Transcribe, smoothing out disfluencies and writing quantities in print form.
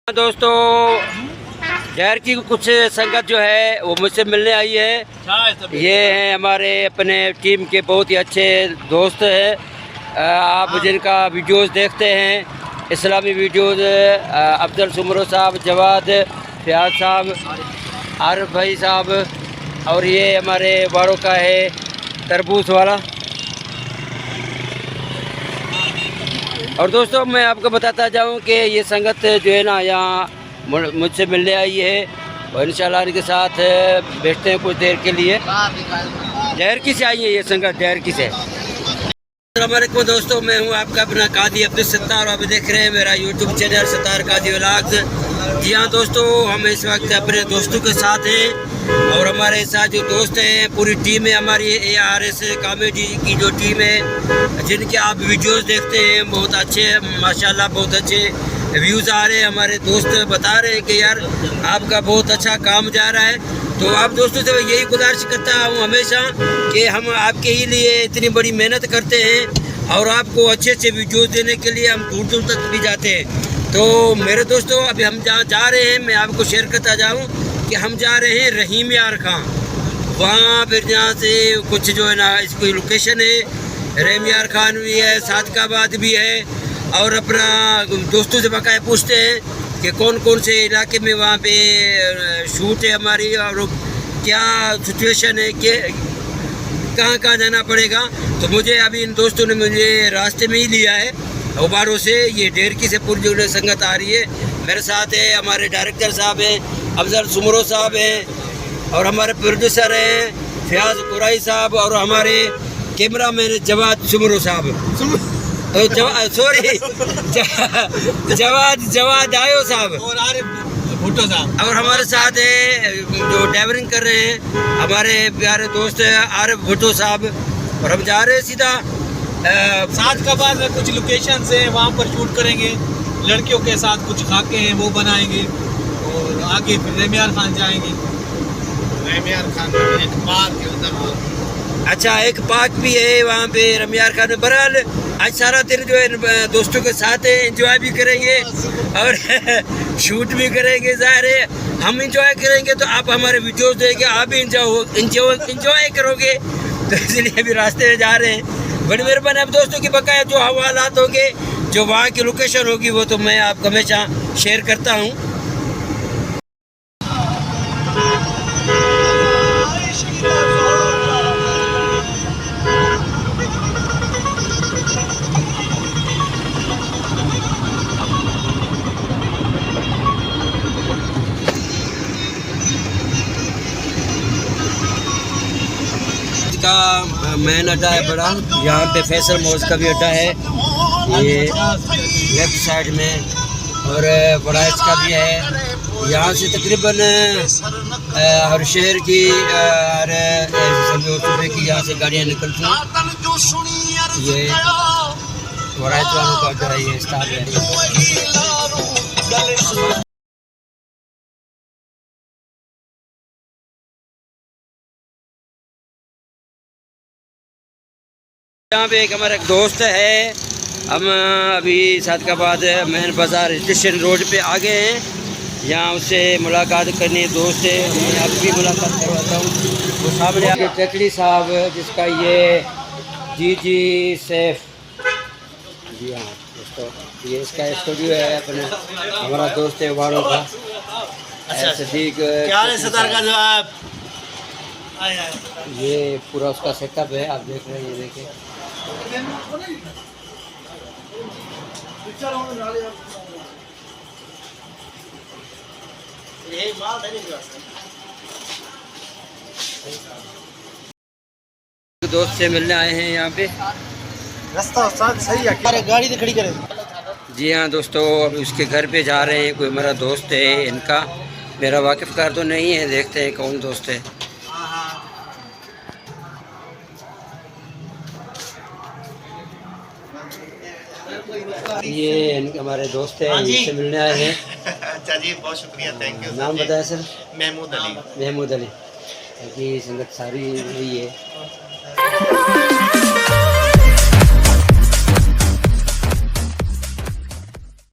दोस्तों डैर की कुछ संगत जो है वो मुझसे मिलने आई है। ये हैं हमारे अपने टीम के बहुत ही अच्छे दोस्त हैं। आप जिनका वीडियोस देखते हैं, इस्लामी वीडियोस, अफजल सुमरो साहब, जवाद फयाज साहब, आरिफ भाई साहब, और ये हमारे वारों का है तरबूज वाला। और दोस्तों मैं आपको बताता जाऊं कि ये संगत जो है ना यहाँ मुझसे मिलने आई है और इंशाल्लाह इनके साथ बैठते हैं कुछ देर के लिए। डैरकी से आई है ये संगत, डैरकी से। अस्सलाम वालेकुम दोस्तों, मैं हूं आपका अपना कादी अब्दुल सत्तार और आप देख रहे हैं मेरा यूट्यूब चैनल सत्तार कादी व्लॉग्स। जी हाँ दोस्तों, हम इस वक्त अपने दोस्तों के साथ हैं और हमारे साथ जो दोस्त हैं पूरी टीम है हमारी ARS कॉमेडी की जो टीम है, जिनके आप वीडियोस देखते हैं बहुत अच्छे माशाल्लाह, बहुत अच्छे व्यूज़ आ रहे हैं। हमारे दोस्त बता रहे हैं कि यार आपका बहुत अच्छा काम जा रहा है। तो आप दोस्तों से यही गुजारिश करता हूँ हमेशा कि हम आपके ही लिए इतनी बड़ी मेहनत करते हैं और आपको अच्छे अच्छे वीडियोस देने के लिए हम दूर दूर तक भी जाते हैं। तो मेरे दोस्तों अभी हम जहाँ जा रहे हैं, मैं आपको शेयर करता जाऊँ कि हम जा रहे हैं रहीम यार खां। वहाँ फिर जहाँ से कुछ जो है ना इसकी लोकेशन है, रहीम यार खान भी है, सादकाबाद भी है। और अपना दोस्तों से बकाया पूछते हैं कि कौन कौन से इलाके में वहाँ पे शूट है हमारी और क्या सिचुएशन है, कि कहाँ कहाँ जाना पड़ेगा। तो मुझे अभी इन दोस्तों ने मुझे रास्ते में ही लिया है उबारों से। ये डैरकी से पूरी जो संगत आ रही है। मेरे साथ है हमारे डायरेक्टर साहब हैं, अफजल सुमरो साहब हैं, और हमारे प्रोड्यूसर हैं फयाज कुरैशी साहब, और हमारे कैमरा मैन जवाद सुमरो साहब, सॉरी जवाद आयो साहब, और आरिफ भुट्टो साहब। और हमारे साथ है जो ड्राइवरिंग कर रहे हैं हमारे प्यारे दोस्त आरिफ भुट्टो साहब। और हम जा रहे हैं सीधा सादकाबाद में कुछ लोकेशन है, वहाँ पर शूट करेंगे। लड़कियों के साथ कुछ खाके हैं वो बनाएंगे और आगे फिर रहीम यार खान जाएंगे। रहीम यार खान में एक पार्क है उधर। अच्छा, एक पार्क भी है वहाँ पे रहीम यार खान में। बहरहाल आज सारा दिन जो है दोस्तों के साथ है, एंजॉय भी करेंगे और शूट भी करेंगे। ज़ाहिर है हम एंजॉय करेंगे तो आप हमारे वीडियोस देखेंगे, आप भी एंजॉय करोगे। तो इसलिए अभी रास्ते में जा रहे हैं। बड़ी मेहरबानी। अब दोस्तों की बकाया जो हवालात होंगे, जो वहाँ की लोकेशन होगी, वो तो मैं आपको हमेशा शेयर करता हूँ। का मेन अड्डा है बड़ा, यहाँ पे फैसल मॉल्स का भी अड्डा है ये लेफ्ट साइड में, और बड़ा इसका भी है। यहाँ से तकरीबन हर शहर की सुबह की यहाँ से गाड़ियाँ निकलती हैं। ये बड़ा वालों का अड्डा है, ये स्टाफ है। यहाँ पे एक हमारा दोस्त है। हम अभी सादकाबाद मेन बाज़ार स्टेशन रोड पे आ गए हैं। यहाँ उससे मुलाकात करनी दोस्त है, मैं आपकी मुलाकात करवाता हूँ। वो सामने आके चकली साहब, जिसका ये जी सैफ, जी हाँ दोस्तों, ये इसका स्टूडियो है अपने, हमारा दोस्त है वारों का। अच्छा सदीक क्या है सतार का जवाब। ये पूरा उसका सेटअप है, आप देख रहे हैं, ये देखिए। दोस्त से मिलने आए हैं यहाँ पे। रास्ता सही है, गाड़ी तो खड़ी करें। जी हाँ दोस्तों, अब उसके घर पे जा रहे हैं। कोई मेरा दोस्त है इनका, मेरा वाकिफ़कार तो नहीं है, देखते हैं कौन दोस्त है। ये हमारे दोस्त हैं, इनसे मिलने आए हैं। अच्छा जी, बहुत शुक्रिया, थैंक यू। नाम बताया सर? महमूद अली। महमूद अली की संगत सारी हुई है।